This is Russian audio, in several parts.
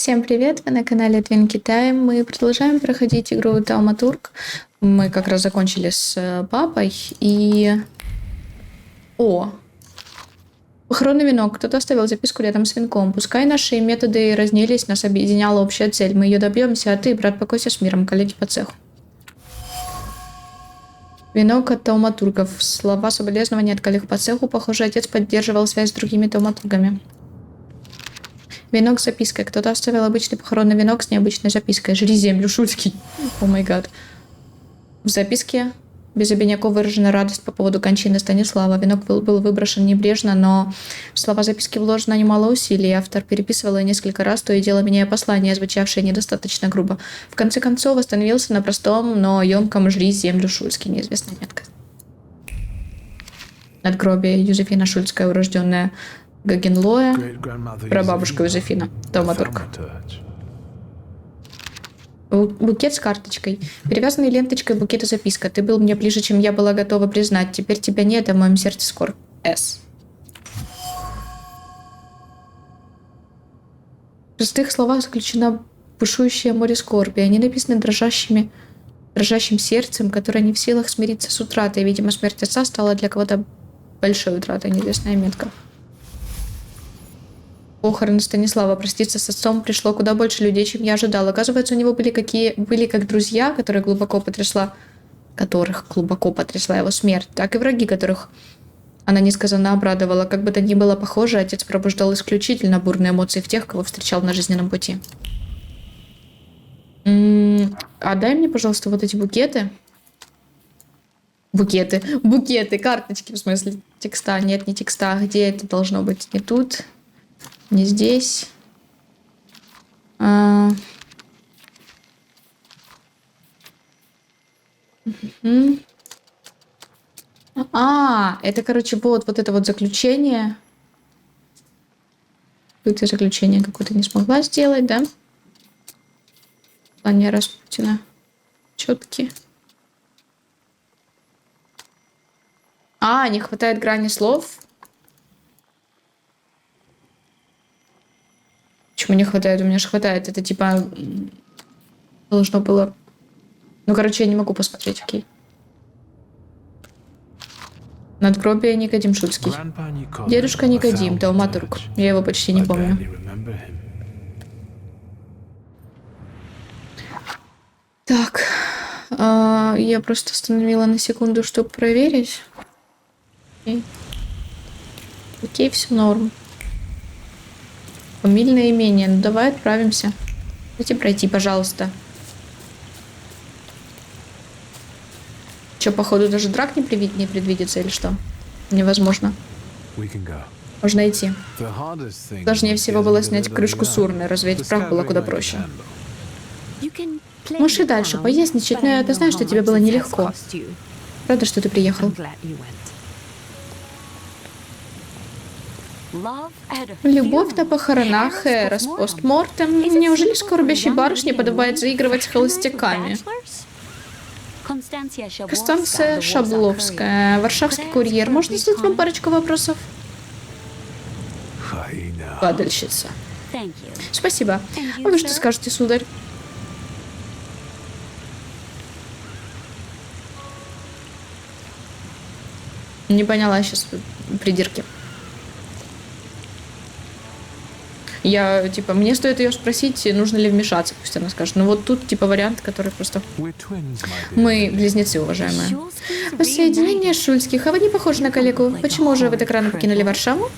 Всем привет! Вы на канале Twin Китай. Мы продолжаем проходить игру Тауматург. Мы как раз закончили с папой и... Похоронный венок. Кто-то оставил записку рядом с венком. Пускай наши методы разнились, нас объединяла общая цель. Мы ее добьемся, а ты, брат, покойся с миром, коллеги по цеху. Венок от тауматургов. Слова соболезнования от коллег по цеху. Похоже, отец поддерживал связь с другими тауматургами. Венок с запиской. Кто-то оставил обычный похоронный венок с необычной запиской. Жри землю, Шульский. О май гад. В записке без обиняков выражена радость по поводу кончины Станислава. Венок был выброшен небрежно, но в слова записки вложено немало усилий. Автор переписывал ее несколько раз, то и дело меняя послание, звучавшее недостаточно грубо. В конце концов остановился на простом, но емком «Жри землю, Шульский». Неизвестная метка. Надгробие Юзефина Шульская, урожденная Гагенлоя, прабабушка Юзефина, тауматург. Букет с карточкой. Перевязанный ленточкой букет и записка. Ты был мне ближе, чем я была готова признать. Теперь тебя нет, а в моем сердце скорбь. С. В простых словах заключено бушующее море скорби. Они написаны дрожащим сердцем, которое не в силах смириться с утратой. Видимо, смерть отца стала для кого-то большой утратой. Неизвестная метка. Похороны Станислава. Проститься с отцом пришло куда больше людей, чем я ожидала. Оказывается, у него были как друзья, которых глубоко потрясла его смерть, так и враги, которых она несказанно обрадовала. Как бы то ни было похоже, отец пробуждал исключительно бурные эмоции в тех, кого встречал на жизненном пути. А дай мне, пожалуйста, вот эти букеты. Букеты, карточки, в смысле текста. Нет, не текста. Где это должно быть? Не тут. Не здесь. Это, короче, вот это вот заключение. Тут я заключение какое-то не смогла сделать, да? Плане Распутина. Четкие. Не хватает грани слов. Почему не хватает? У меня же хватает. Это типа должно было... я не могу посмотреть, окей. Надгробие Никодим Шульский. Дедушка Никодим, тауматург. Я его почти не помню. Так. Я просто остановила на секунду, чтобы проверить. Окей, все норм. Фамильное имение. Ну давай отправимся. Дайте пройти, пожалуйста. Че, походу, даже драк не предвидится или что? Невозможно. Можно идти. Сложнее всего было снять крышку с урны. Развеять прах было куда проще. Можешь и дальше поясничать, но я знаю, что тебе было нелегко. Рада, что ты приехал. Любовь на похоронах, Эрос постмортем. Неужели скорбящей барышне подобает заигрывать с холостяками? Констанция Шабловская, варшавский курьер. Можно задать вам парочку вопросов? Падальщица. Спасибо. А вы что скажете, сударь? Не поняла сейчас придирки. Мне стоит ее спросить, нужно ли вмешаться, пусть она скажет. Но вот тут, вариант, который просто... Мы близнецы, уважаемые. Воссоединение Шульских. А вы не похожи на коллегу. Почему же вы так рано покинули Варшаву?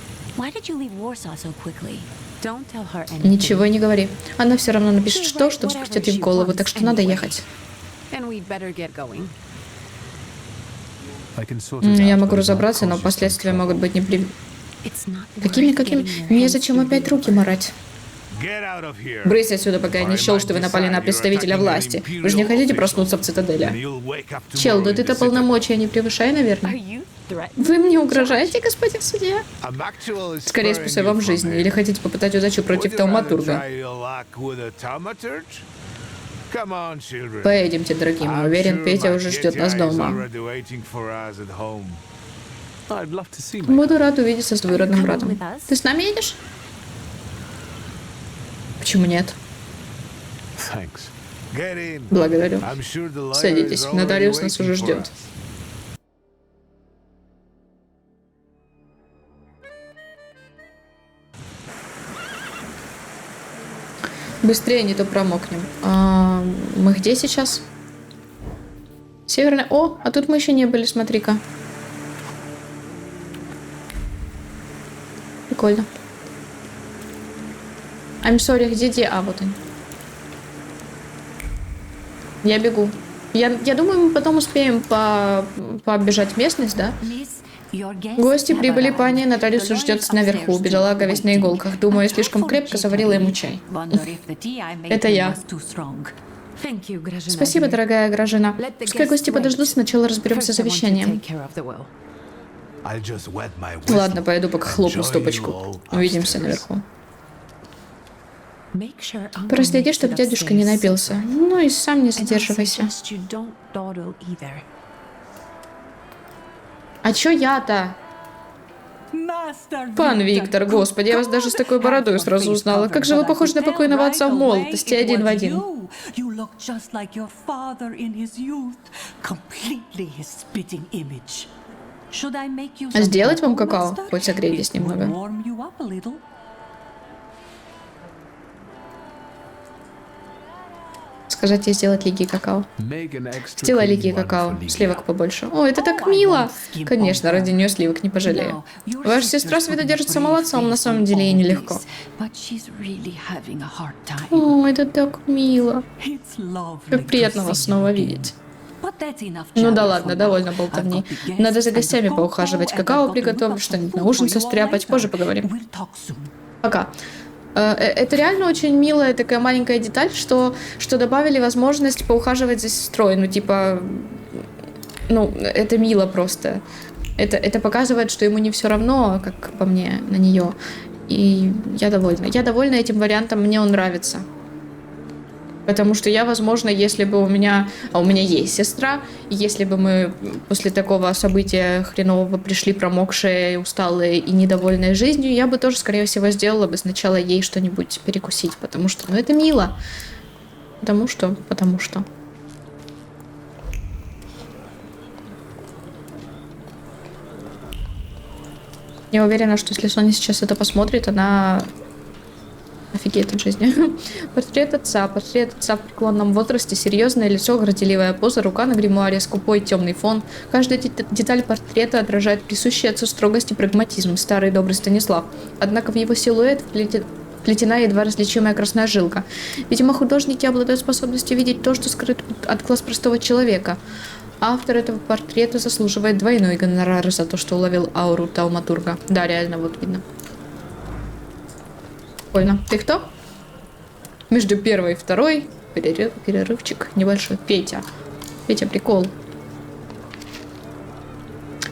Ничего и не говори. Она все равно напишет что взбредет ей в голову, так что надо ехать. Я могу разобраться, но последствия могут быть Какими? Незачем опять руки марать. Брысь отсюда, пока я не счел, что вы напали на представителя власти. Вы же не хотите проснуться в цитадели? Чел, да ты-то полномочия не превышай, наверное. Вы мне угрожаете, господин судья? Скорее спасаю вам жизнь. Или хотите попытать удачу против тауматурга? Поедемте, дорогие. Уверен, Петя уже ждет нас дома. Буду рад увидеться с двоюродным братом. Ты с нами едешь? Почему нет? Благодарю. Садитесь, нотариус нас уже ждет. Быстрее, не то промокнем. Мы где сейчас? Северная... О, а тут мы еще не были, смотри-ка. Прикольно. I'm sorry, где? А, вот он. Я бегу. Я думаю, мы потом успеем пооббежать местность, да? Гости прибыли, пани. Нотариус ждет наверху. Бедолага весь на иголках. Думаю, я слишком крепко заварила ему чай. Это я. Спасибо, дорогая Гражина. Пускай гости подождут, сначала разберемся с завещанием. Ладно, пойду пока хлопну стопочку. Увидимся наверху. Проследи, чтобы дядюшка не напился. Ну и сам не задерживайся. А чё я-то? Пан Виктор, господи, я вас даже с такой бородой сразу узнала. Как же вы похожи на покойного отца в молодости, один в один. Сделать вам какао? Хоть согрейтесь немного. Сказать ей сделать лиги какао. Сделай лиги какао. Сливок побольше. О, это так мило. Конечно, ради нее сливок не пожалею. Ваша сестра с виду держится молодцом, на самом деле ей нелегко. О, это так мило. Как приятно вас снова видеть. Ну да ладно, довольно болтовни. Надо за гостями поухаживать, какао приготовлю, что-нибудь на ужин состряпать. Позже поговорим. Пока. Это реально очень милая такая маленькая деталь, что добавили возможность поухаживать за сестрой. Ну, типа, это мило просто. Это показывает, что ему не все равно, как по мне, на нее. И я довольна. Я довольна этим вариантом, мне он нравится. Потому что я, возможно, если бы у меня есть сестра, и если бы мы после такого события хренового пришли промокшие, усталые и недовольные жизнью, я бы тоже, скорее всего, сделала бы сначала ей что-нибудь перекусить, потому что, это мило. Потому что. Я уверена, что если Соня сейчас это посмотрит, она... Офигеть от жизни. Портрет отца в преклонном возрасте, серьезное лицо, горделивая поза, рука на гримуаре, скупой темный фон. Каждая деталь портрета отражает присущий отцу строгость и прагматизм, старый добрый Станислав. Однако в его силуэт вплетена едва различимая красная жилка. Видимо, художники обладают способностью видеть то, что скрыто от глаз простого человека. Автор этого портрета заслуживает двойной гонорар за то, что уловил ауру тауматурга. Да, реально, вот видно. Прикольно. Ты кто? Между первой и второй перерывчик небольшой. Петя, прикол.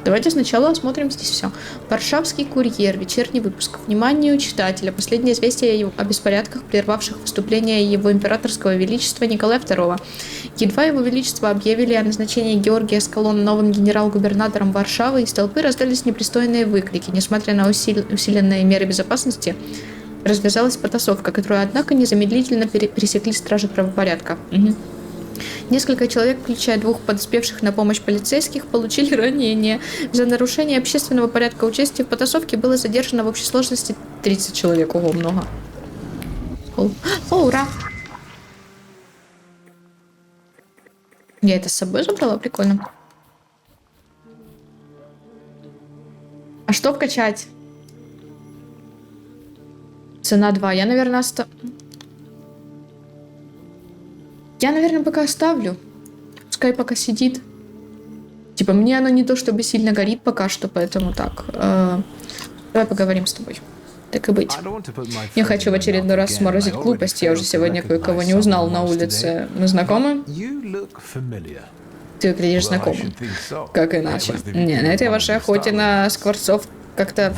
Давайте сначала осмотрим здесь все. Варшавский курьер, вечерний выпуск. Вниманию читателя. Последнее известие о беспорядках, прервавших выступление его императорского величества Николая II. Едва его величество объявили о назначении Георгия Скалона новым генерал-губернатором Варшавы, из толпы раздались непристойные выкрики. Несмотря на усиленные меры безопасности, развязалась потасовка, которую, однако, незамедлительно пересекли стражи правопорядка. Несколько человек, включая двух подоспевших на помощь полицейских, получили ранения. За нарушение общественного порядка участия в потасовке было задержано в общей сложности 30 человек. Ого, много. О, ура! Я это с собой забрала? Прикольно. А что вкачать? Цена 2. Я, наверное, пока оставлю. Пускай пока сидит. Типа, мне оно не то чтобы сильно горит пока что, поэтому так. Давай поговорим с тобой. Так и быть. Не хочу в очередной раз сморозить глупость. Я уже сегодня кое-кого не узнал на улице. Мы знакомы? Ты выглядишь знакомым. Как иначе? Не, на этой вашей охоте на скворцов как-то...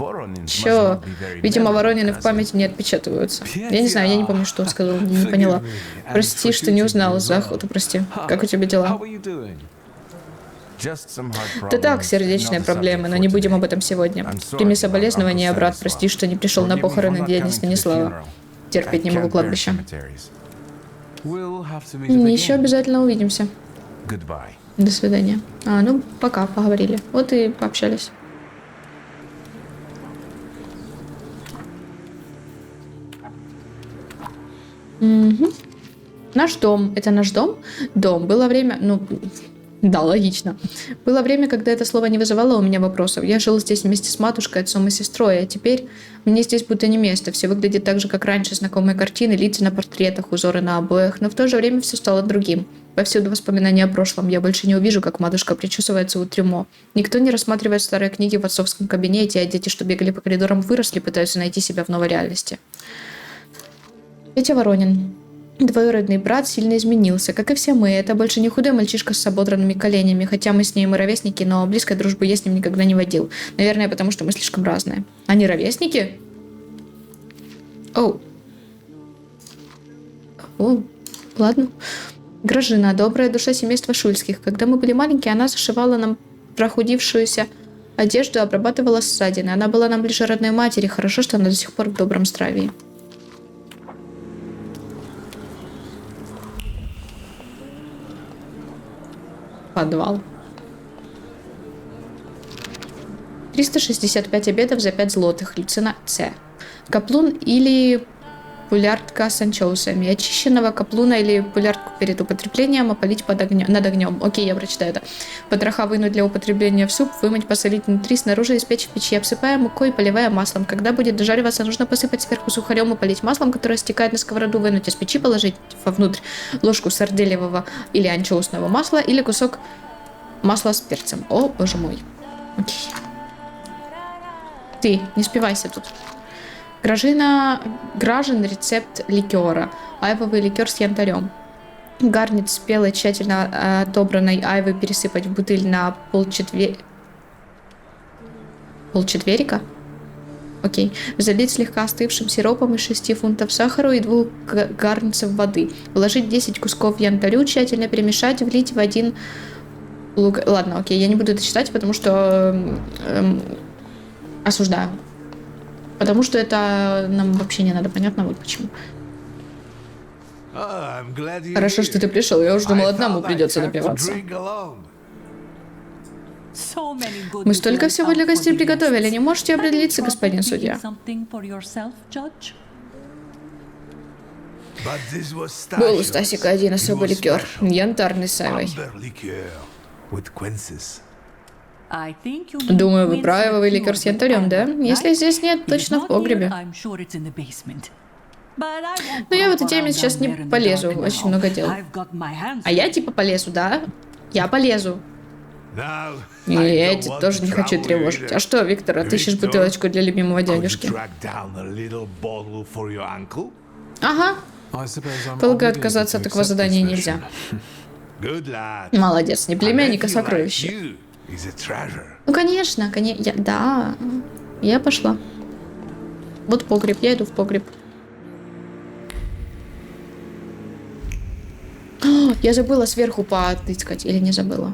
Чё? Видимо, воронины в памяти не отпечатываются. Я не знаю, я не помню, что он сказал, не поняла. Прости, что не узнала за охоту, прости. Как у тебя дела? Да так, сердечные проблемы, но не будем об этом сегодня. Прими соболезнования, брат, прости, что не пришел на похороны дяди Станислава. Терпеть не могу кладбища. Еще обязательно увидимся. До свидания. Ну, пока, поговорили. Вот и пообщались. Угу. Наш дом. Это наш дом? Дом. Было время... Ну, да, логично. Было время, когда это слово не вызывало у меня вопросов. Я жил здесь вместе с матушкой, отцом и сестрой, а теперь мне здесь будто не место. Все выглядит так же, как раньше. Знакомые картины, лица на портретах, узоры на обоях. Но в то же время все стало другим. Повсюду воспоминания о прошлом. Я больше не увижу, как матушка причесывается у трюмо. Никто не рассматривает старые книги в отцовском кабинете, а дети, что бегали по коридорам, выросли, пытаются найти себя в новой реальности. Петя Воронин. Двоюродный брат сильно изменился, как и все мы. Это больше не худой мальчишка с ободранными коленями, хотя мы с ним и ровесники, но близкой дружбы я с ним никогда не водил. Наверное, потому что мы слишком разные. Они ровесники? Оу. О, ладно. Гражина, добрая душа семейства Шульских. Когда мы были маленькие, она зашивала нам прохудившуюся одежду и обрабатывала ссадины. Она была нам ближе родной матери. Хорошо, что она до сих пор в добром здравии. Подвал. 365 обедов за 5 злотых. Цена С. Каплун или пулярдка с анчоусами. Очищенного каплуна или пулярдку перед употреблением опалить над огнем. Окей, я прочитаю это. Потроха вынуть для употребления в суп, вымыть, посолить внутри, снаружи испечь в печи. Обсыпая мукой и поливая маслом. Когда будет дожариваться, нужно посыпать сверху сухарем и полить маслом, которое стекает на сковороду, вынуть из печи, положить вовнутрь ложку сарделевого или анчоусного масла или кусок масла с перцем. О, боже мой. Окей. Ты, не спивайся тут. Гражен рецепт ликера. Айвовый ликер с янтарем. Гарнит спелой, тщательно отобранной айвы пересыпать в бутыль на полчетверика. Окей. Залить слегка остывшим сиропом из 6 фунтов сахара и 2 гарнцев воды. Вложить 10 кусков янтарю, тщательно перемешать, влить в 1 лук... Ладно, окей, я не буду это читать, потому что осуждаю. Потому что это нам вообще не надо, понятно, вот почему. Хорошо, что ты пришел, я уже думал, одному придется напиваться. Мы столько всего для гостей приготовили, не можете определиться, господин судья? Был у Стасика один особый ликер, янтарный с айвой. Думаю, вы правы, ликер с янтарем, да? Если здесь нет, точно в погребе. Но я в эту тему сейчас не полезу, очень много дел. А я типа полезу, да? Я полезу. И я эти тоже не хочу тревожить. А что, Виктор, отыщешь бутылочку для любимого дядюшки? Ага. Полагаю, отказаться от такого задания нельзя. Молодец, не племянник, а сокровище. Ну, конечно, конечно. Да, я пошла. Вот погреб, я иду в погреб. Я забыла сверху потыскать, или не забыла?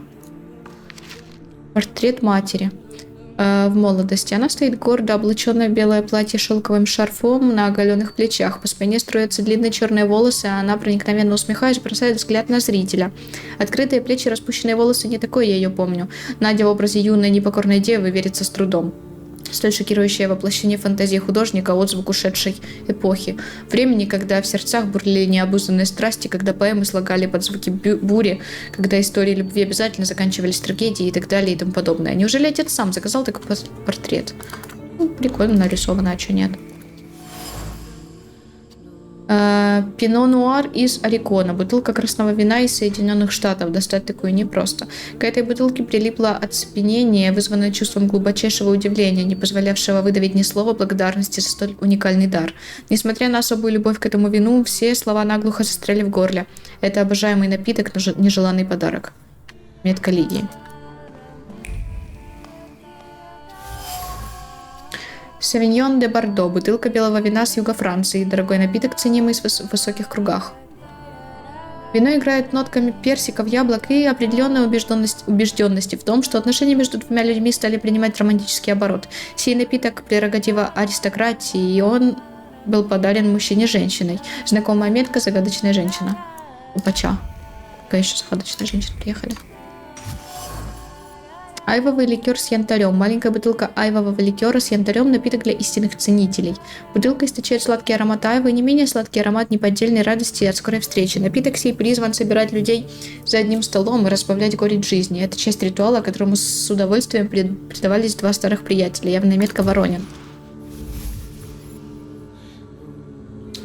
Портрет матери. В молодости. Она стоит гордо, облаченная в белое платье шелковым шарфом на оголенных плечах. По спине строятся длинные черные волосы, а она, проникновенно усмехаясь, бросает взгляд на зрителя. Открытые плечи, распущенные волосы, не такое я ее помню. Надя в образе юной непокорной девы верится с трудом. Столь шокирующее воплощение фантазии художника, отзвук ушедшей эпохи. Времени, когда в сердцах бурлили необузданные страсти, когда поэмы слагали под звуки бури, когда истории любви обязательно заканчивались трагедией и так далее и тому подобное. Неужели отец сам заказал такой портрет? Ну, прикольно нарисовано, а что нет? Пино Нуар из Орегона. Бутылка красного вина из Соединенных Штатов. Достать такую непросто. К этой бутылке прилипло оцепенение, вызванное чувством глубочайшего удивления, не позволявшего выдавить ни слова благодарности за столь уникальный дар. Несмотря на особую любовь к этому вину, все слова наглухо застряли в горле. Это обожаемый напиток, но нежеланный подарок. Метка Лидии. Савиньон де Бордо. Бутылка белого вина с юга Франции. Дорогой напиток, ценимый в высоких кругах. Вино играет нотками персиков, яблок и определенной убежденности в том, что отношения между двумя людьми стали принимать романтический оборот. Сей напиток – прерогатива аристократии, и он был подарен мужчине женщиной. Знакомая метка – загадочная женщина. Опача. Конечно, загадочные женщины приехали. Айвовый ликер с янтарем. Маленькая бутылка айвового ликера с янтарем – напиток для истинных ценителей. Бутылка источает сладкий аромат айвы, не менее сладкий аромат неподдельной радости от скорой встречи. Напиток сей призван собирать людей за одним столом и разбавлять горечь жизни. Это часть ритуала, которому с удовольствием предавались два старых приятеля. Явная метка Воронин.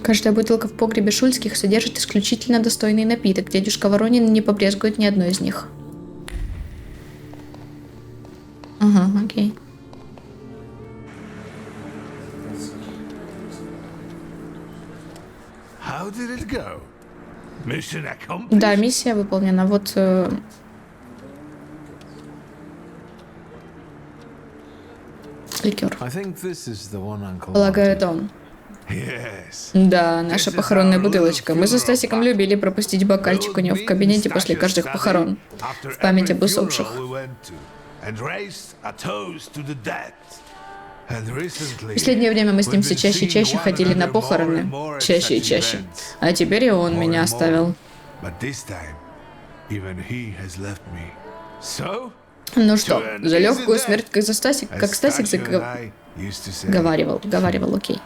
Каждая бутылка в погребе Шульских содержит исключительно достойный напиток. Дядюшка Воронин не побрезгует ни одной из них. Ага, окей. Да, миссия выполнена. Вот... ликер. Полагаю, это он. Да, наша похоронная бутылочка. Мы со Стасиком любили пропустить бокальчик у него в кабинете после каждых похорон. В память об усопших. В последнее время мы с ним все чаще и чаще ходили на похороны. Чаще и чаще. А теперь и он меня оставил. Ну что, за легкую смерть, как Стасик говаривал, окей.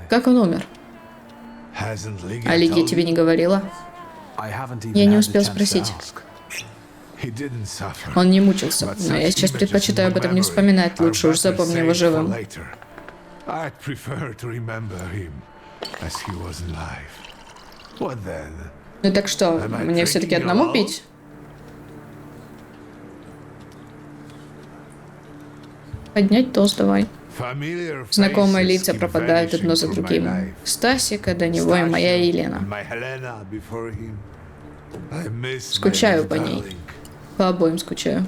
Как он умер? А Лидия тебе не говорила? Я не успел спросить. Он не мучился, но я сейчас предпочитаю об этом не вспоминать, лучше уж запомни его живым. Ну так что, мне все-таки одному пить? Поднять тост давай. Знакомые лица пропадают одно за другим. Стасика, до него и моя Елена. Скучаю по ней. По обоим скучаю.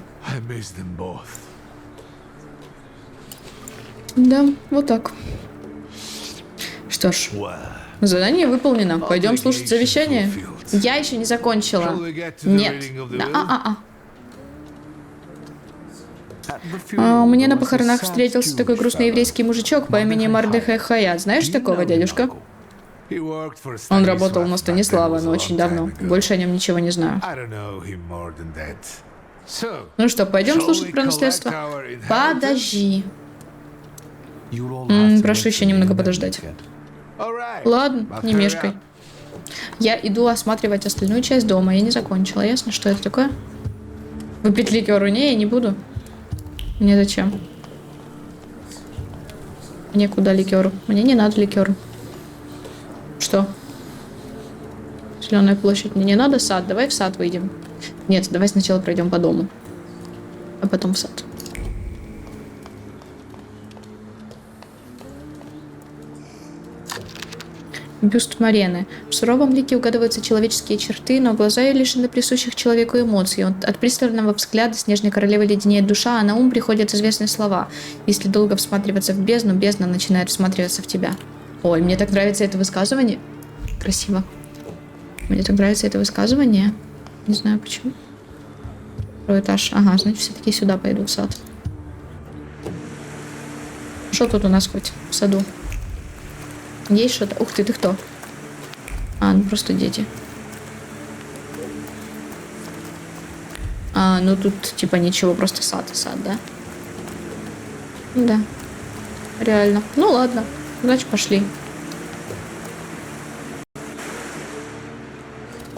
Да, вот так. Что ж, задание выполнено. Пойдем слушать завещание. Я еще не закончила. Нет. Мне на похоронах встретился такой грустный еврейский мужичок по имени Мордехай Хаят. Знаешь такого, дядюшка? Он работал на Станислава, но очень давно. Больше о нем ничего не знаю. Ну что, пойдем слушать про наследство? Подожди. Прошу еще немного подождать. Ладно, не мешкай. Я иду осматривать остальную часть дома. Я не закончила. Ясно, что это такое? Выпить ликеру? Не, я не буду. Мне зачем? Мне куда ликеру? Мне не надо ликеру. Что? Зеленая площадь. Мне не надо сад. Давай в сад выйдем. Нет, давай сначала пройдем по дому. А потом в сад. Бюст Марены. В суровом лике угадываются человеческие черты, но глаза ее лишены присущих человеку эмоций. От пристального взгляда снежной королевы леденеет душа, а на ум приходят известные слова. Если долго всматриваться в бездну, бездна начинает всматриваться в тебя. Ой, мне так нравится это высказывание. Красиво. Мне так нравится это высказывание. Не знаю почему. Второй этаж. Ага, значит, все-таки сюда пойду, в сад. Что тут у нас хоть в саду? Есть что-то? Ух ты кто? А, ну просто дети. А, ну тут типа ничего, просто сад, да? Да. Реально. Ну ладно, значит пошли.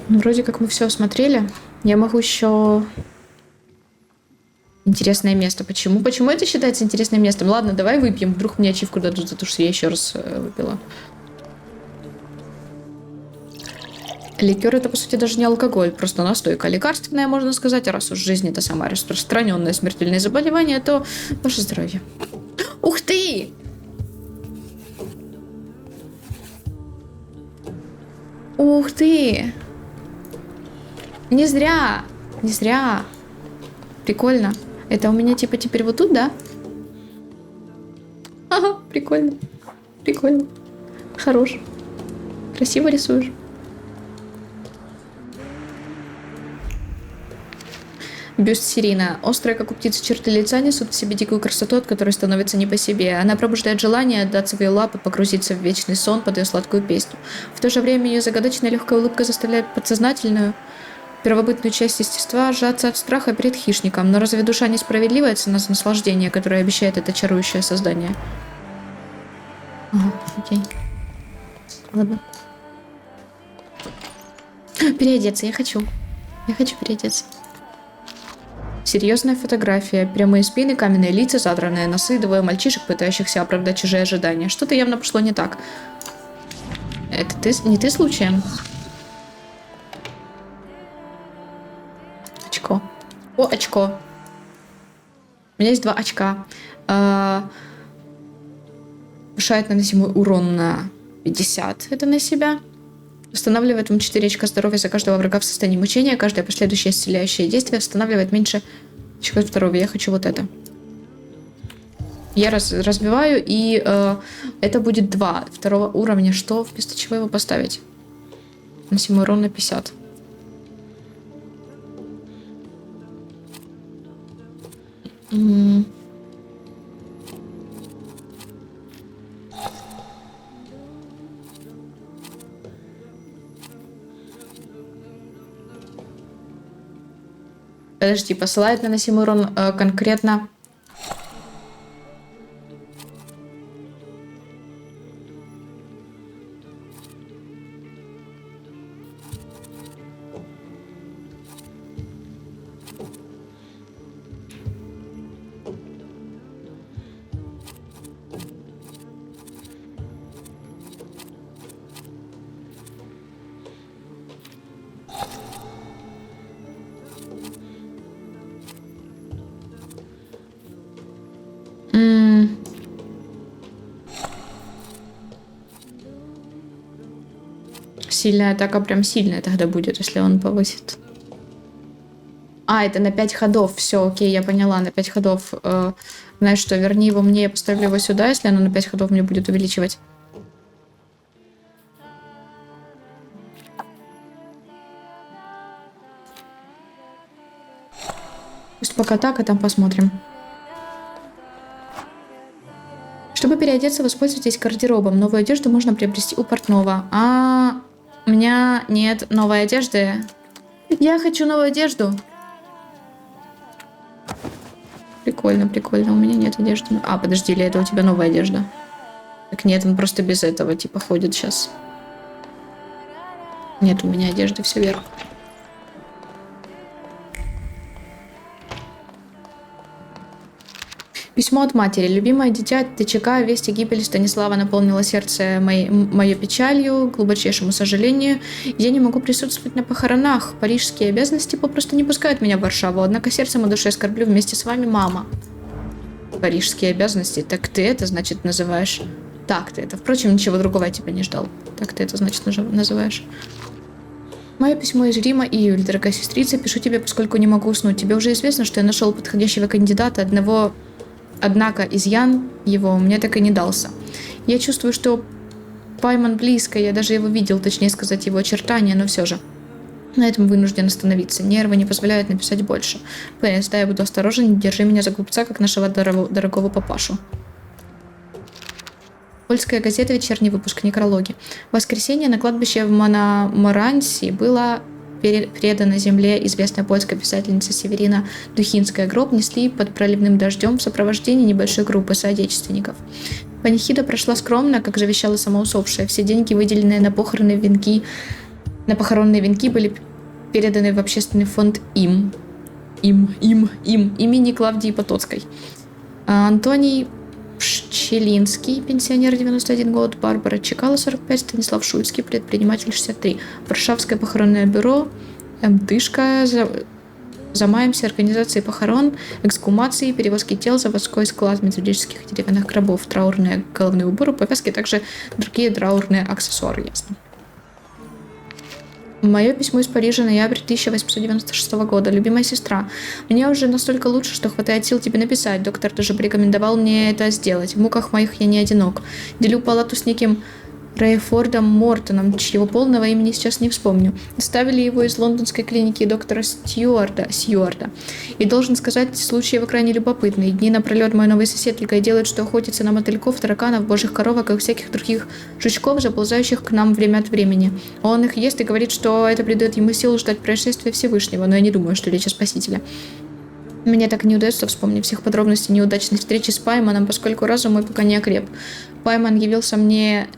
Вроде как мы все осмотрели. Я могу еще... Интересное место. Почему? Почему это считается интересным местом? Ладно, давай выпьем. Вдруг мне ачивку дадут за то, что я еще раз выпила. Ликер — это, по сути, даже не алкоголь, просто настойка лекарственная, можно сказать. А раз уж жизнь — это самое распространенное смертельное заболевание, то ваше здоровье. Ух ты! Ух ты! Не зря! Не зря! Прикольно. Это у меня типа теперь вот тут, да? Ага, прикольно. Прикольно. Хорош. Красиво рисуешь. Бюст Сирина. Острые, как у птицы, черты лица несут в себе дикую красоту, от которой становится не по себе. Она пробуждает желание отдаться в ее лапы, погрузиться в вечный сон под ее сладкую песню. В то же время ее загадочная легкая улыбка заставляет подсознательную, первобытную часть естества сжаться от страха перед хищником. Но разве душа несправедливая цена за наслаждение, которое обещает это чарующее создание? Ага, окей. Ладно. Переодеться, я хочу. Я хочу переодеться. Серьезная фотография. Прямые спины, каменные лица, задранные носы, двое мальчишек, пытающихся оправдать чужие ожидания. Что-то явно пошло не так. Это ты? Не ты случаем? Очко. О, очко. У меня есть 2 очка. Повышает наносимый урон на 50. Это на себя. Устанавливает ему 4 очка здоровья за каждого врага в состоянии мучения. Каждое последующее исцеляющее действие устанавливает меньше очков здоровья. Я хочу вот это. Я разбиваю, и это будет 2 второго уровня. Что? Вместо чего его поставить? Наносимый урон на 50. Подожди, посылает наносимый урон конкретно. Сильная атака прям сильная тогда будет, если он повысит. А, это на 5 ходов. Все, окей, я поняла, на 5 ходов. Знаешь что, верни его мне, я поставлю его сюда, если оно на 5 ходов мне будет увеличивать. Пусть пока так, а там посмотрим. Чтобы переодеться, воспользуйтесь гардеробом. Новую одежду можно приобрести у портного. У меня нет новой одежды. Я хочу новую одежду. Прикольно, прикольно. У меня нет одежды. А, подожди, или это у тебя новая одежда? Так нет, он просто без этого типа ходит сейчас. Нет у меня одежды, все вверх. Письмо от матери. Любимое дитя ТЧК, весть о гибели Станислава наполнила сердце мое печалью, глубочайшему сожалению. Я не могу присутствовать на похоронах. Парижские обязанности попросту не пускают меня в Варшаву. Однако сердцем и душой скорблю вместе с вами, мама. Парижские обязанности? Так ты это, значит, называешь? Так ты это. Впрочем, ничего другого я тебя не ждал. Так ты это, значит, называешь. Мое письмо из Рима, июль. Дорогая сестрица, пишу тебе, поскольку не могу уснуть. Тебе уже известно, что я нашел подходящего кандидата, однако изъян его мне так и не дался. Я чувствую, что пойман близко, я даже его видел, точнее сказать, его очертания, но все же. На этом вынужден остановиться. Нервы не позволяют написать больше. П.С. Да, я буду осторожен, не держи меня за глупца, как нашего дорогого папашу. Польская газета, вечерний выпуск, некрологи. В воскресенье на кладбище в Мономоранси было предано земле известная польская писательница Северина Духинская. Гроб несли под проливным дождем в сопровождении небольшой группы соотечественников. Панихида прошла скромно, как завещала сама усопшая. Все деньги, выделенные на похоронные венки, были переданы в общественный фонд имени Клавдии Потоцкой. Антоний Пчелинский, пенсионер, 91 год, Барбара Чекала, 45, Станислав Шуйский, предприниматель, 63. Варшавское похоронное бюро, МТышка, займаемся организацией похорон, эксгумации, перевозки тел, заводской склад металлических и деревянных гробов, траурные головные уборы, повязки, а также другие траурные аксессуары, ясно. Мое письмо из Парижа, ноябрь 1896 года. Любимая сестра, мне уже настолько лучше, что хватает сил тебе написать. Доктор даже порекомендовал мне это сделать. В муках моих я не одинок. Делю палату с неким Рейфордом Мортоном, чьего полного имени сейчас не вспомню. Доставили его из лондонской клиники доктора Сьюарда. И должен сказать, случай его крайне любопытный. Дни напролет мой новый сосед только и делает, что охотится на мотыльков, тараканов, божьих коровок и всяких других жучков, заползающих к нам время от времени. Он их ест и говорит, что это придает ему силу ждать происшествия Всевышнего, но я не думаю, что речь о Спасителе. Мне так и не удается вспомнить всех подробностей неудачной встречи с Пайманом, поскольку разум мой пока не окреп. Пайман явился мне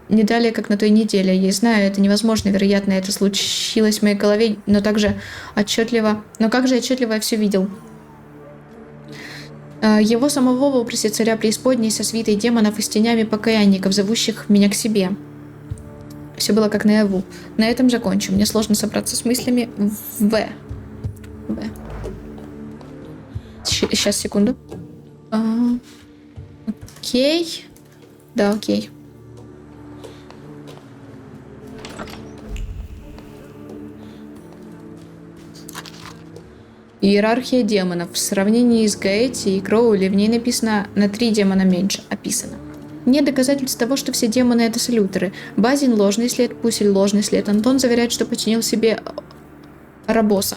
не далее, как на той неделе. Я знаю, это невозможно, вероятно, это случилось в моей голове, но как же отчетливо я все видел. Его самого в образе царя преисподней со свитой демонов и с тенями покаянников, зовущих меня к себе. Все было как наяву. На этом закончу. Мне сложно собраться с мыслями. Сейчас, секунду. Окей. Да, окей. Иерархия демонов. В сравнении с Гаэти и Кроули в ней написано на 3 демона меньше. Описано. Нет доказательств того, что все демоны это салютеры. Базин ложный след, Пусель ложный след. Антон заверяет, что починил себе Рабоса.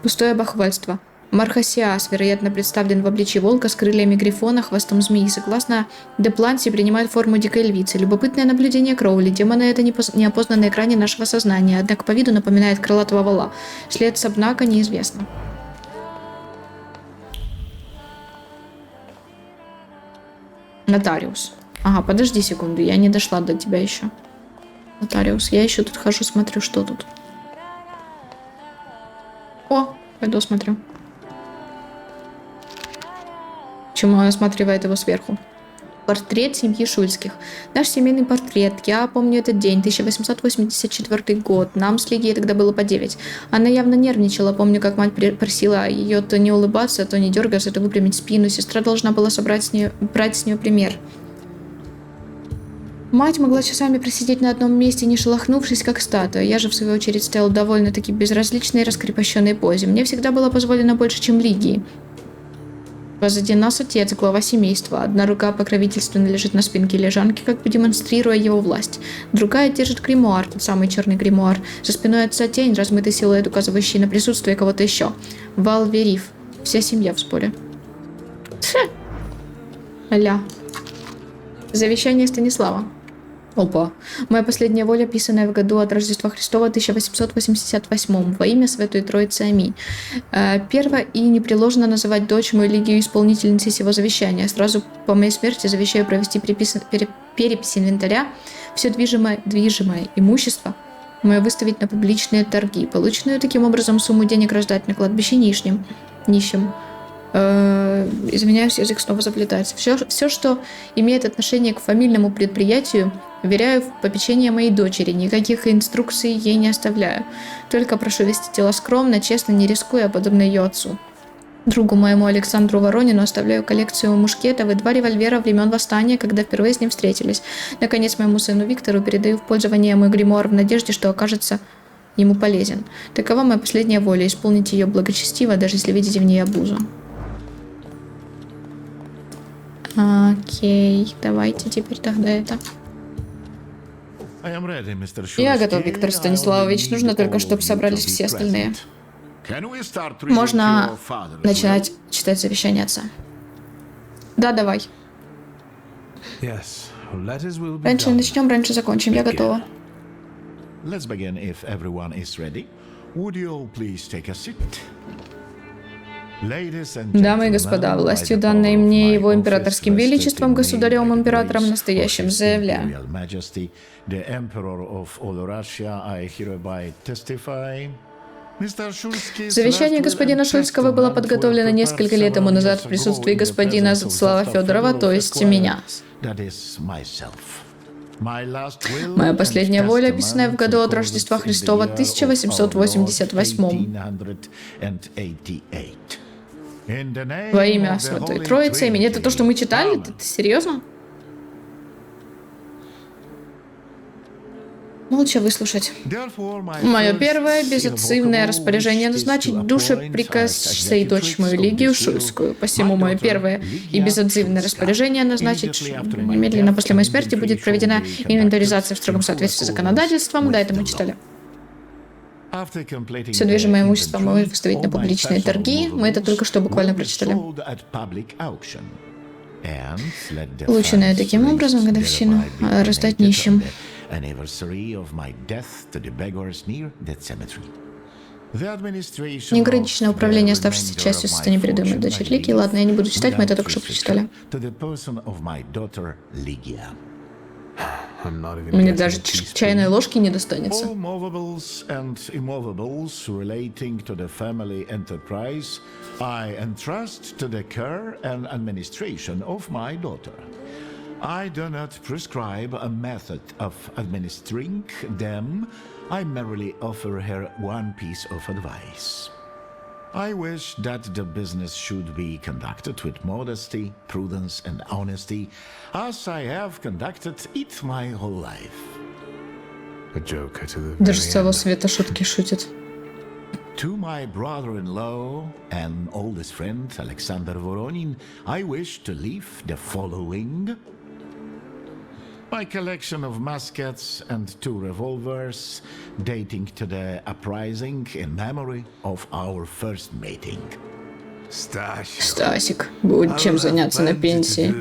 Пустое бахвальство. Мархасиас, вероятно, представлен в обличии волка с крыльями грифона, хвостом змеи. Согласно Депланте, принимает форму дикой львицы. Любопытное наблюдение Кроули. Демоны это не опознан на экране нашего сознания, однако по виду напоминает крылатого вола. След Сабнака неизвестно. Нотариус. Ага, подожди секунду, я не дошла до тебя еще. Нотариус. Я еще тут хожу, смотрю, что тут. О, пойду смотрю. Почему осматривает его сверху? Портрет семьи Шульских. Наш семейный портрет. Я помню этот день, 1884 год. Нам с Лигией тогда было по 9. Она явно нервничала. Помню, как мать просила ее то не улыбаться, то не дергаться, то выпрямить спину. Сестра должна была брать с нее пример. Мать могла часами просидеть на одном месте, не шелохнувшись, как статуя. Я же, в свою очередь, стоял довольно-таки безразличной и раскрепощенной позе. Мне всегда было позволено больше, чем Лигии. Позади нас отец, глава семейства. Одна рука покровительственно лежит на спинке лежанки, как бы демонстрируя его власть. Другая держит гримуар, тот самый черный гримуар. За спиной отца тень, размытый силуэт, указывающий на присутствие кого-то еще. Валвериф. Вся семья в споре. Аля. Завещание Станислава. Опа. Моя последняя воля, писанная в году от Рождества Христова 1888 во имя Святой Троицы. Аминь. Перво и непреложно называть дочь мою Лигию исполнительницей сего завещания. Сразу по моей смерти завещаю провести перепись инвентаря, все движимое имущество мое выставить на публичные торги. Полученную таким образом сумму денег раздать на кладбище нищим. Извиняюсь, язык снова заплетается. Все, что имеет отношение к фамильному предприятию, вверяю в попечение моей дочери. Никаких инструкций ей не оставляю. Только прошу вести дела скромно, честно, не рискуя, подобно ее отцу. Другу моему Александру Воронину оставляю коллекцию мушкетов и 2 револьвера времен Восстания, когда впервые с ним встретились. Наконец, моему сыну Виктору передаю в пользование мой гримуар в надежде, что окажется ему полезен. Такова моя последняя воля, исполнить ее благочестиво, даже если видите в ней обузу. Окей, давайте теперь тогда это. Я готов, Виктор Станиславович. Нужно только, чтобы собрались все остальные. Можно начинать читать завещание отца. Да, давай. Раньше начнем, раньше закончим. Я готова. Дамы и господа, властью, данной мне его императорским величеством, государем-императором настоящим, заявляю. Завещание господина Шульского было подготовлено несколько лет тому назад в присутствии господина Зацлава Федорова, то есть меня. Моя последняя воля, описанная в году от Рождества Христова 1888. Во имя Святой Троицы. Аминь. Это то, что мы читали? Ты серьезно? Молча выслушать. Мое первое безотзывное распоряжение назначить душеприказчицей дочь мою Лигию Шуйскую. Посему мое первое и безотзывное распоряжение назначить немедленно после моей смерти будет проведена инвентаризация в строгом соответствии с законодательством. Да, это мы читали. Все движимое имущество мы выставить на публичные торги. Мы это только что буквально прочитали. Полученное таким образом годовщину раздать нищим. Неограниченное управление оставшейся частью состояния передумой дочери Лигии. Ладно, я не буду читать, мы это только что прочитали. Мне даже чайной ложки не достанется. I do not prescribe a method of administering them. I merely offer her one piece of advice. I wish that the business should be conducted with modesty, prudence, and honesty, as I have conducted it my whole life. A joker to the Даже с того света шутки шутит. To my brother-in-law and oldest friend, Alexander Voronin, I wish to leave the following. My collection of muskets and 2 revolvers dating to the uprising in memory of our first meeting. Стасик, будет чем заняться на пенсии.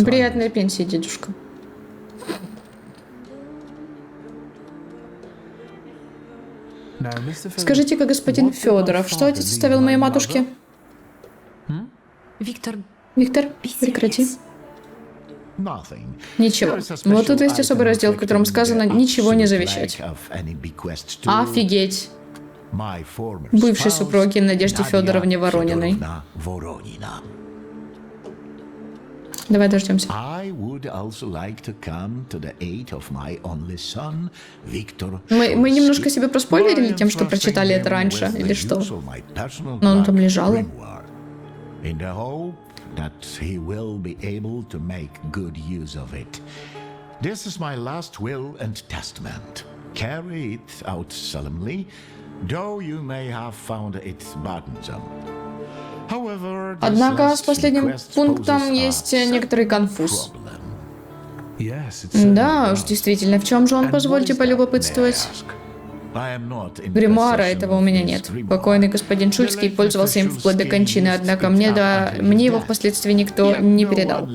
Приятной пенсии, дедушка. Скажите-ка, господин Федоров, что отец оставил моей матушке? Виктор, прекрати. Ничего. Вот тут есть особый раздел, в котором сказано «ничего не завещать». Офигеть. Бывшей супруги Надежде Федоровне Ворониной. Давай дождемся. Мы немножко себе проспойлерили тем, что прочитали это раньше, или что? Но он там лежал. That he will be able to make good use of it. This is my last will and testament. Carry it out solemnly, though you may have found it burdensome. However, однако с последним пунктом есть некоторый конфуз. Да уж, действительно, в чем же он, позвольте полюбопытствовать? Гримуара этого у меня нет. Покойный господин Шуйский пользовался им вплоть до кончины, однако мне его впоследствии никто не передал.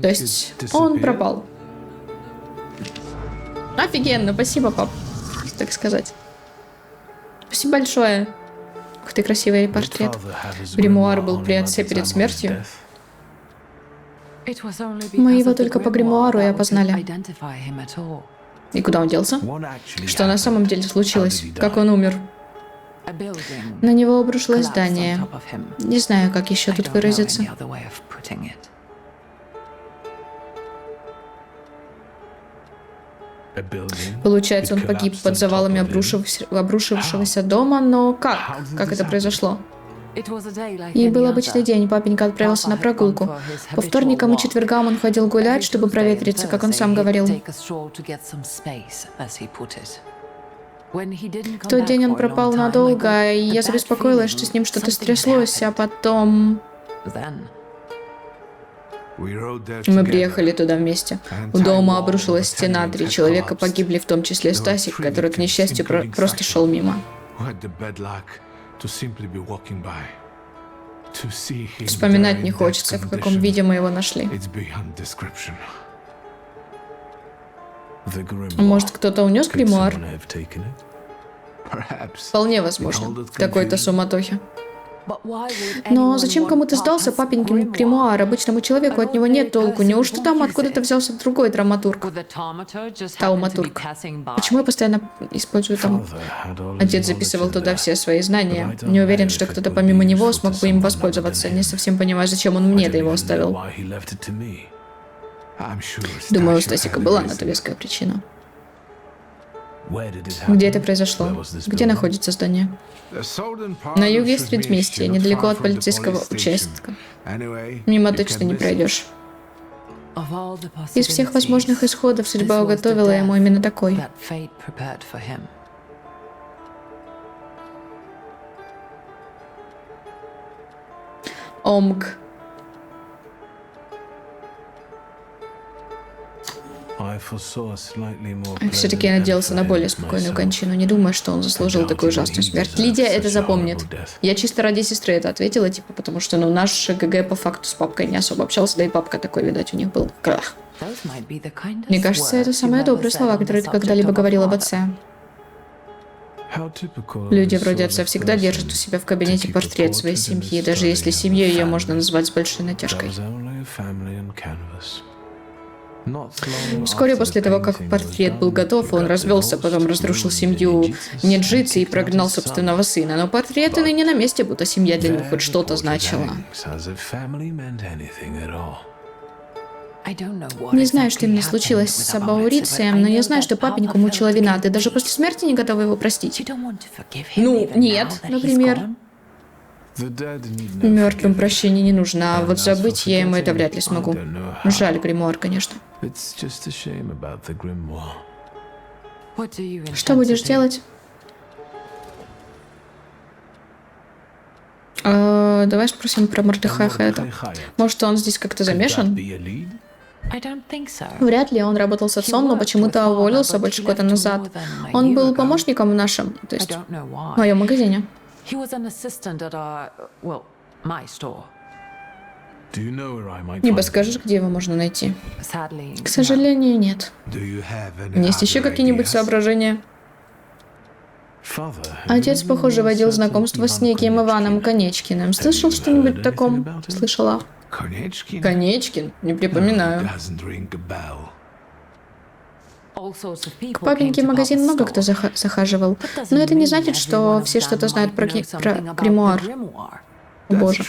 То есть он пропал. Офигенно, спасибо, пап, так сказать. Спасибо большое. Ух ты, красивый портрет. Гримуар был при отце перед смертью. Мы его только по гримуару и опознали. И куда он делся? Что на самом деле случилось? Как он умер? На него обрушилось здание. Не знаю, как еще тут выразиться. Получается, он погиб под завалами обрушившегося дома, но как? Как это произошло? И был обычный день, папенька отправился на прогулку. По вторникам и четвергам он ходил гулять, чтобы проветриться, как он сам говорил. В тот день он пропал надолго, и я забеспокоилась, что с ним что-то стряслось, а потом... Мы приехали туда вместе. У дома обрушилась стена, 3 человека погибли, в том числе Стасик, который, к несчастью, просто шел мимо. Вспоминать не хочется, в каком виде мы его нашли. Может, кто-то унес гримуар? Вполне возможно, в такой-то суматохе. Но зачем кому-то сдался папенькин гримуар? Обычному человеку от него нет толку. Неужто там откуда-то взялся другой драматург? Тауматург. Почему я постоянно использую там? Отец записывал туда все свои знания. Не уверен, что кто-то помимо него смог бы им воспользоваться. Не совсем понимаю, зачем он мне-то его оставил. Думаю, у Стасика была на то веская причина. Где это произошло? Где находится здание? На юге есть предместье, недалеко от полицейского участка. Мимо точно не пройдешь. Из всех возможных исходов судьба уготовила ему именно такой. Омг. Все-таки я надеялся на более спокойную кончину. Не думаю, что он заслужил такую ужасную смерть. Лидия это запомнит. Я чисто ради сестры это ответила, типа, потому что, наш ГГ по факту с папкой не особо общался, да и папка такой, видать, у них был. Крах. Мне кажется, это самые добрые слова, которые ты когда-либо говорил об отце. Люди вроде отца всегда держат у себя в кабинете портрет своей семьи, даже если семью ее можно назвать с большой натяжкой. Вскоре после того, как портрет был готов, он развелся, потом разрушил семью Неджицы и прогнал собственного сына. Но портреты ныне на месте, будто семья для них хоть что-то значила. Не знаю, что именно случилось с Абаурицием, но я знаю, что папеньку мучила вина. Ты даже после смерти не готова его простить? Ну, нет, например. Мертвым прощения не нужно, а вот забыть я ему это вряд ли смогу. Жаль, гримуар, конечно. Что будешь делать? Давай спросим про Мордехая Хаята. Может, он здесь как-то замешан? Вряд ли, он работал с отцом, но почему-то уволился больше года назад. Он был помощником в нашем, то есть в моем магазине. Не подскажешь, где его можно найти? К сожалению, нет. Есть еще какие-нибудь соображения? Отец, похоже, водил знакомство с неким Иваном Конечкиным. Слышал что-нибудь о таком? Слышала. Конечкин? Не припоминаю. К папеньке в магазин много кто захаживал, но это не значит, что все что-то знают про гримуар. О боже.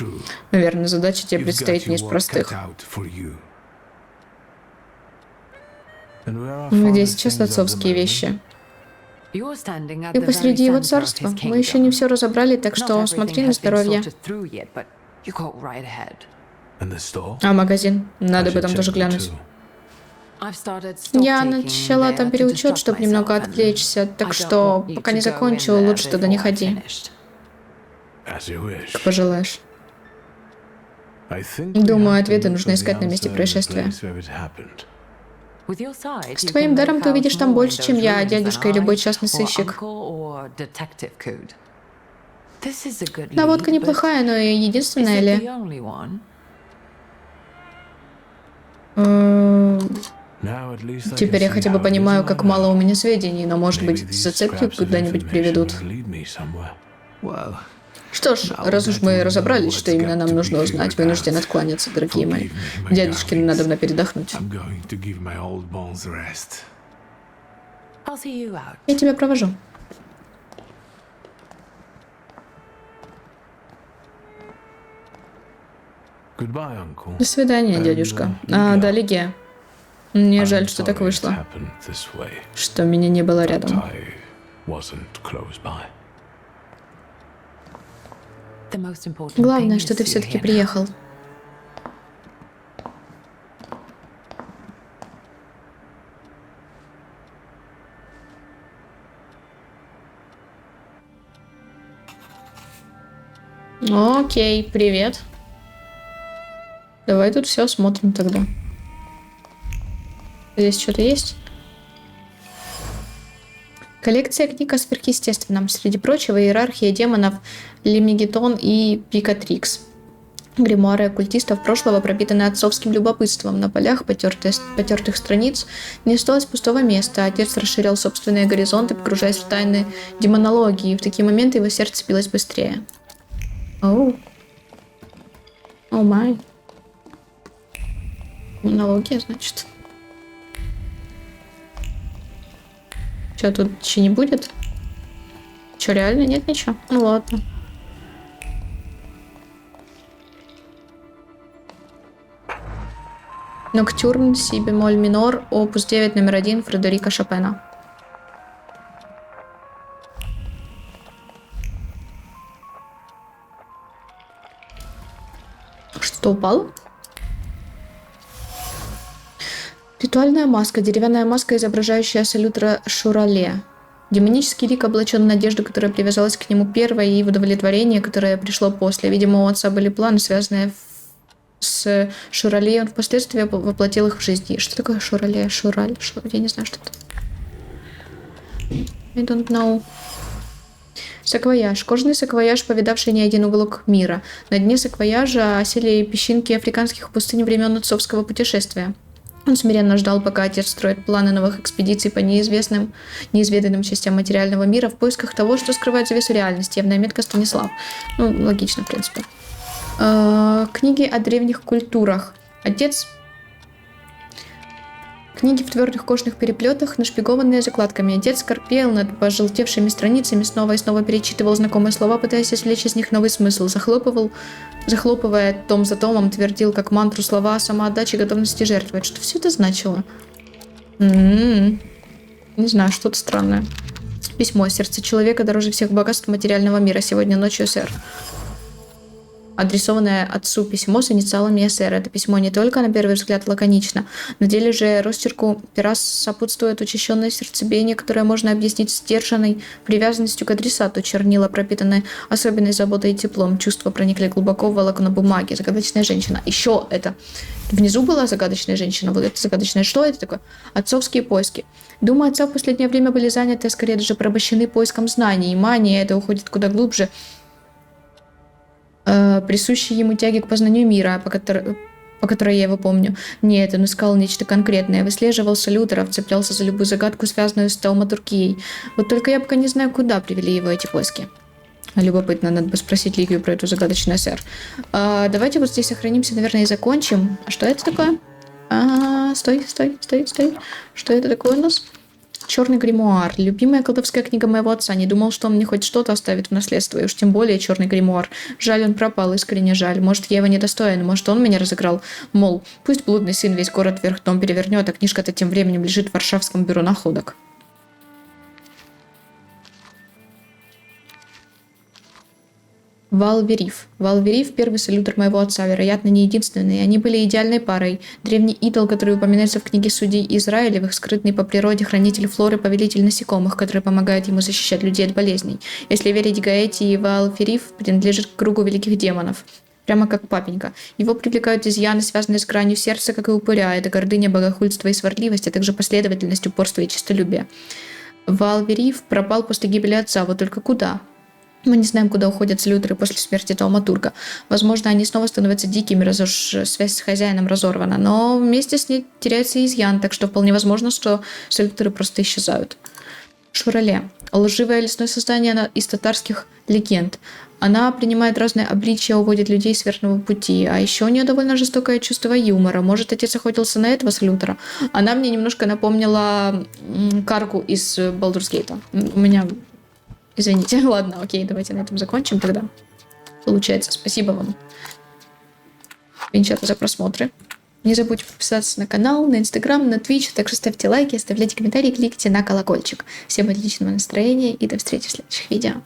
Наверное, задача тебе предстоит не из простых. Где сейчас отцовские вещи? Ты посреди его царства. Мы еще не все разобрали, так что смотри на здоровье. А магазин? Надо бы там тоже глянуть. Я начала там переучет, чтобы немного отвлечься, так что пока не закончу, лучше туда не ходи. Как пожелаешь. Думаю, ответы нужно искать на месте происшествия. С твоим даром ты увидишь там больше, чем я, дядюшка и любой частный сыщик. Наводка неплохая, но и единственная ли? Теперь я хотя бы понимаю, как мало у меня сведений, но, может быть, зацепки куда-нибудь приведут. Что ж, раз уж мы разобрались, что именно нам нужно узнать, вынужден откланяться, дорогие мои. Дядюшке надо передохнуть. Я тебя провожу. До свидания, дядюшка. Да, Лигия. Мне жаль, что так вышло. Что меня не было рядом. Главное, что ты все-таки приехал. Окей, привет. Давай тут все осмотрим тогда. Здесь что-то есть? Коллекция книг о сверхъестественном. Среди прочего, иерархия демонов Лемегетон и Пикатрикс. Гримуары оккультистов прошлого пропитаны отцовским любопытством. На полях потертых страниц не осталось пустого места. Отец расширял собственные горизонты, погружаясь в тайны демонологии. И в такие моменты его сердце билось быстрее. Оу. О май. Демонология, значит. Что, тут ничего не будет? Что, реально нет ничего? Ну ладно. Ноктюрн, си бемоль минор, опус 9, номер 1, Фредерика Шопена. Что-то упало? Ритуальная маска. Деревянная маска, изображающая салютра Шурале. Демонический лик облачен в надежду, которая привязалась к нему первой, и в удовлетворение, которое пришло после. Видимо, у отца были планы, связанные с Шурале, и он впоследствии воплотил их в жизнь. Что такое Шурале? Шураль? Я не знаю, что это. I don't know. Саквояж. Кожаный саквояж, повидавший не один уголок мира. На дне саквояжа осели песчинки африканских пустынь времен отцовского путешествия. Он смиренно ждал, пока отец строит планы новых экспедиций по неизведанным частям материального мира в поисках того, что скрывает завесу реальности. Явная метка Станислав. Ну, логично, в принципе. Книги о древних культурах. Отец... Книги в твердых кожаных переплетах, нашпигованные закладками. Отец скорпел над пожелтевшими страницами, снова и снова перечитывал знакомые слова, пытаясь извлечь из них новый смысл. Захлопывая том за томом, твердил как мантру слова о самоотдаче и готовности жертвовать. Что все это значило? Не знаю, что-то странное. Письмо. Сердце человека дороже всех богатств материального мира. Сегодня ночью, сэр. Адресованное отцу письмо с инициалами СР. Это письмо не только на первый взгляд лаконично, на деле же росчерку пера сопутствует учащенное сердцебиение, которое можно объяснить сдержанной привязанностью к адресату. Чернила пропитаны особенной заботой и теплом. Чувства проникли глубоко в волокна бумаги. Загадочная женщина. Еще это. Внизу была загадочная женщина. Вот это загадочное. Что это такое? Отцовские поиски. Думаю, отца в последнее время были заняты, скорее даже порабощены поиском знаний. И мания это уходит куда глубже. Присущей ему тяги к познанию мира, по которой я его помню. Нет, он искал нечто конкретное, выслеживал салютеров, цеплялся за любую загадку, связанную с тауматургией. Вот только я пока не знаю, куда привели его эти поиски. Любопытно, надо бы спросить Лигию про эту загадочную СР. Давайте вот здесь сохранимся, наверное, и закончим. А что это такое? Стой. Что это такое у нас? Черный гримуар. Любимая колдовская книга моего отца. Не думал, что он мне хоть что-то оставит в наследство, и уж тем более черный гримуар. Жаль, он пропал, искренне жаль. Может, я его недостоин, может, он меня разыграл. Мол, пусть блудный сын весь город вверх дном перевернет, а книжка-то тем временем лежит в Варшавском бюро находок. Валвериф. Валвериф – первый салютер моего отца, вероятно, не единственный. Они были идеальной парой. Древний идол, который упоминается в книге судей Израилевых, скрытный по природе хранитель флоры, повелитель насекомых, которые помогают ему защищать людей от болезней. Если верить Гаэти, Валвериф принадлежит к кругу великих демонов. Прямо как папенька. Его привлекают изъяны, связанные с гранью сердца, как и упыря. Это гордыня, богохульство и сварливость, а также последовательность, упорство и честолюбие. Валвериф пропал после гибели отца, вот только куда? Мы не знаем, куда уходят салютеры после смерти тауматурга. Возможно, они снова становятся дикими, раз уж связь с хозяином разорвана. Но вместе с ней теряется и изъян, так что вполне возможно, что салютеры просто исчезают. Шурале. Лживое лесное создание из татарских легенд. Она принимает разные обличия, уводит людей с верного пути. А еще у нее довольно жестокое чувство юмора. Может, отец охотился на этого салютера? Она мне немножко напомнила Карку из Baldur's Gate. У меня... Извините, ладно, окей, давайте на этом закончим тогда. Получается, спасибо вам, Винчата, за просмотры. Не забудьте подписаться на канал, на Инстаграм, на Twitch. Также ставьте лайки, оставляйте комментарии, кликайте на колокольчик. Всем отличного настроения и до встречи в следующих видео.